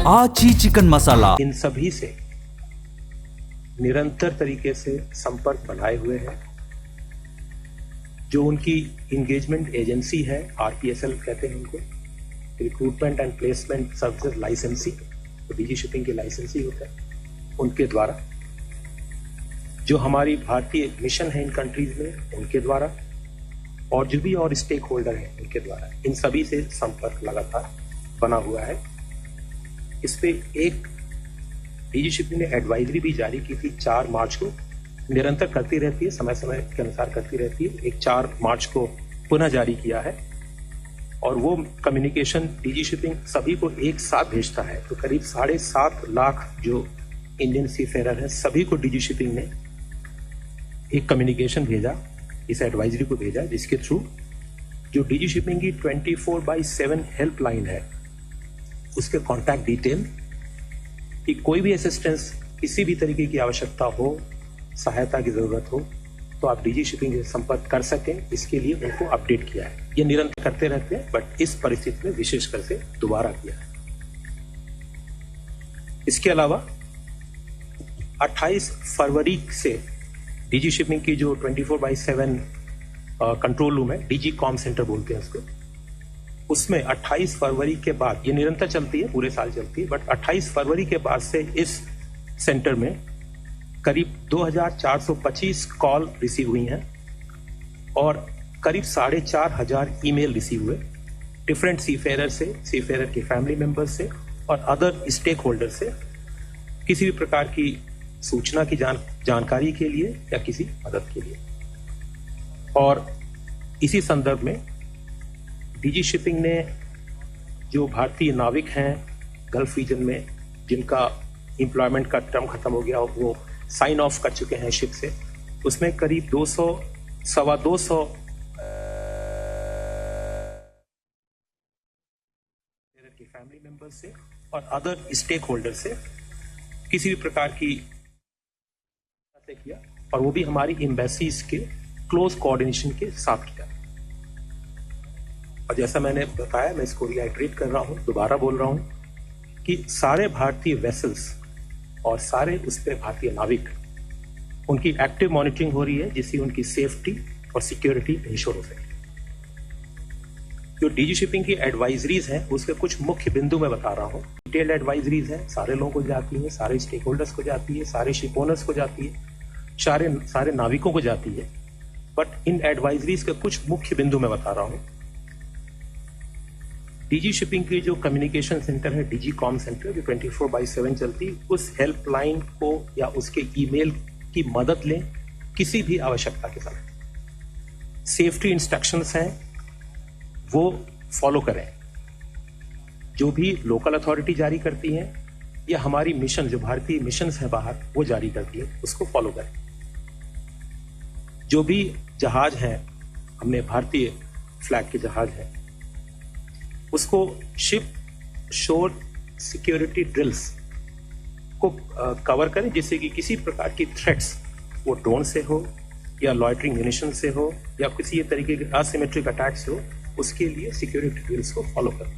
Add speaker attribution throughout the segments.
Speaker 1: आची chicken मसाला।
Speaker 2: इन सभी से निरंतर तरीके से संपर्क बनाए हुए हैं। जो उनकी इंगेजमेंट एजेंसी है, RPSL कहते हैं उनको, रिक्रूटमेंट एंड प्लेसमेंट सर्विसेज लाइसेंसी, तो डीजी शिपिंग की लाइसेंसी होता है, उनके द्वारा। जो हमारी भारतीय मिशन है इन कंट्रीज में, उनके द्वारा, और जो भी और स्टेक होल्डर हैं उनके द्वारा, इन सभी से संपर्क लगातार बना हुआ है। इस पे एक डीजी शिपिंग ने एडवाइजरी भी जारी की थी 4 मार्च को, निरंतर करती रहती है, समय समय के अनुसार करती रहती है। एक 4 मार्च को पुनः जारी किया है, और वो कम्युनिकेशन डीजी शिपिंग सभी को एक साथ भेजता है। तो करीब 7.5 लाख जो इंडियन सीफेरर हैं, सभी को डीजी शिपिंग ने एक कम्युनिकेशन भेजा, इस एडवाइजरी को भेजा, जिसके थ्रू जो डीजी शिपिंग की 24/7 हेल्पलाइन है, उसके कॉन्टैक्ट डिटेल कि कोई भी असिस्टेंस, किसी भी तरीके की आवश्यकता हो, सहायता की जरूरत हो, तो आप डीजी शिपिंग से संपर्क कर सकें, इसके लिए उनको अपडेट किया है। ये निरंतर करते रहते हैं, बट इस परिस्थिति में विशेषकर से दोबारा किया है। इसके अलावा 28 फरवरी से डीजी शिपिंग की जो 24/7 कंट्रोल रूम है, डीजी कॉम सेंटर बोलते हैं उसको, उसमें 28 फरवरी के बाद, ये निरंतर चलती है, पूरे साल चलती है, बट 28 फरवरी के बाद से इस सेंटर में करीब 2425 कॉल रिसीव हुई हैं और करीब 4,500 ईमेल रिसीव हुए डिफरेंट सीफेरर से, सीफेरर के फैमिली मेंबर से और अदर स्टेक होल्डर से, किसी भी प्रकार की सूचना की जानकारी के लिए या किसी मदद के लिए। और इसी संदर्भ में डीजी शिपिंग ने जो भारतीय नाविक हैं गल्फ रीजन में, जिनका एम्प्लॉयमेंट का टर्म खत्म हो गया, वो साइन ऑफ कर चुके हैं शिप से, उसमें करीब 200-225 के फैमिली मेंबर से और अदर स्टेक होल्डर से किसी भी प्रकार की किया, और वो भी हमारी एम्बेसीज के क्लोज कोऑर्डिनेशन के साथ किया। और जैसा मैंने बताया, मैं इसको रिआइटरेट कर रहा हूं, दोबारा बोल रहा हूं कि सारे भारतीय वेसल्स और सारे उस पे भारतीय नाविक, उनकी एक्टिव मॉनिटरिंग हो रही है, जिससे उनकी सेफ्टी और सिक्योरिटी इंश्योर हो सके। जो डीजी शिपिंग की एडवाइजरीज हैं, उसके कुछ मुख्य बिंदु मैं बता रहा हूं। डिटेल्ड एडवाइजरीज हैं, सारे लोगों को जाती है, सारे स्टेक होल्डर्स को जाती है, सारे शिप ओनर्स को जाती है, सारे नाविकों को जाती है। बट इन एडवाइजरीज के कुछ मुख्य बिंदु मैं बता रहा हूं। डीजी शिपिंग की जो कम्युनिकेशन सेंटर है, डीजी कॉम सेंटर, जो 24/7 चलती, उस हेल्पलाइन को या उसके ईमेल की मदद लें किसी भी आवश्यकता के समय। सेफ्टी इंस्ट्रक्शंस हैं, वो फॉलो करें, जो भी लोकल अथॉरिटी जारी करती है या हमारी मिशन, जो भारतीय मिशन है बाहर, वो जारी करती है, उसको फॉलो करें। जो भी जहाज हैं, हमने भारतीय फ्लैग के जहाज हैं, उसको शिप शोर सिक्योरिटी ड्रिल्स को कवर करें, जिससे कि किसी प्रकार की थ्रेट्स, वो ड्रोन से हो या लॉइटरिंग म्यूनिशन से हो या किसी तरीके के असिमेट्रिक अटैक से हो, उसके लिए सिक्योरिटी ड्रिल्स को फॉलो करें।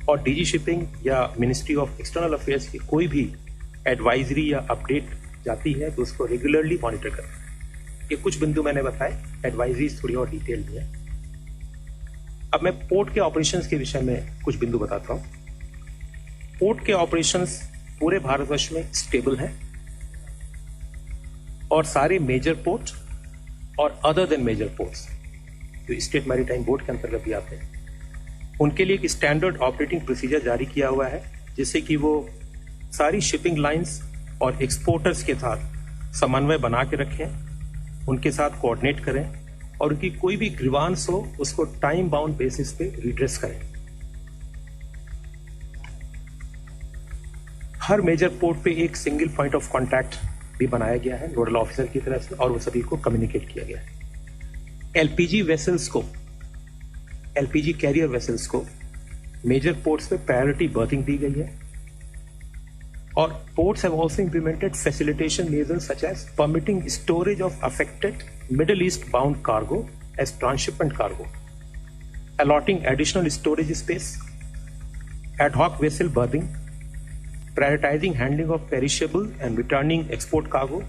Speaker 2: और डीजी शिपिंग या मिनिस्ट्री ऑफ एक्सटर्नल अफेयर्स की कोई भी एडवाइजरी या अपडेट जाती है, तो उसको रेगुलरली मॉनिटर करें। ये कुछ बिंदु मैंने बताए, एडवाइजरीज थोड़ी और डिटेल में है। अब मैं पोर्ट के ऑपरेशंस के विषय में कुछ बिंदु बताता हूं। पोर्ट के ऑपरेशंस पूरे भारतवर्ष में स्टेबल हैं, और सारे मेजर पोर्ट और अदर देन मेजर पोर्ट्स, जो स्टेट मैरीटाइम बोर्ड के अंतर्गत भी आते हैं, उनके लिए एक स्टैंडर्ड ऑपरेटिंग प्रोसीजर जारी किया हुआ है, जिससे कि वो सारी शिपिंग लाइंस और एक्सपोर्टर्स के साथ समन्वय बना के रखें, उनके साथ कोऑर्डिनेट करें, और उनकी कोई भी ग्रीवांस हो, उसको टाइम बाउंड बेसिस पे रिड्रेस करें। हर मेजर पोर्ट पे एक सिंगल पॉइंट ऑफ कांटेक्ट भी बनाया गया है नोडल ऑफिसर की तरफ से, और वो सभी को कम्युनिकेट किया गया है। एलपीजी वेसल्स को, एलपीजी कैरियर वेसल्स को मेजर पोर्ट्स पे प्रायोरिटी बर्थिंग दी गई है, और ports have also implemented facilitation measures such as permitting storage of affected Middle East bound cargo as transshipment cargo, allotting additional storage space, ad hoc vessel berthing, prioritizing handling of perishable and returning export cargo,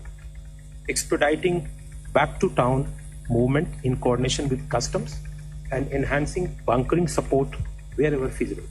Speaker 2: expediting back to town movement in coordination with customs, and enhancing bunkering support wherever feasible.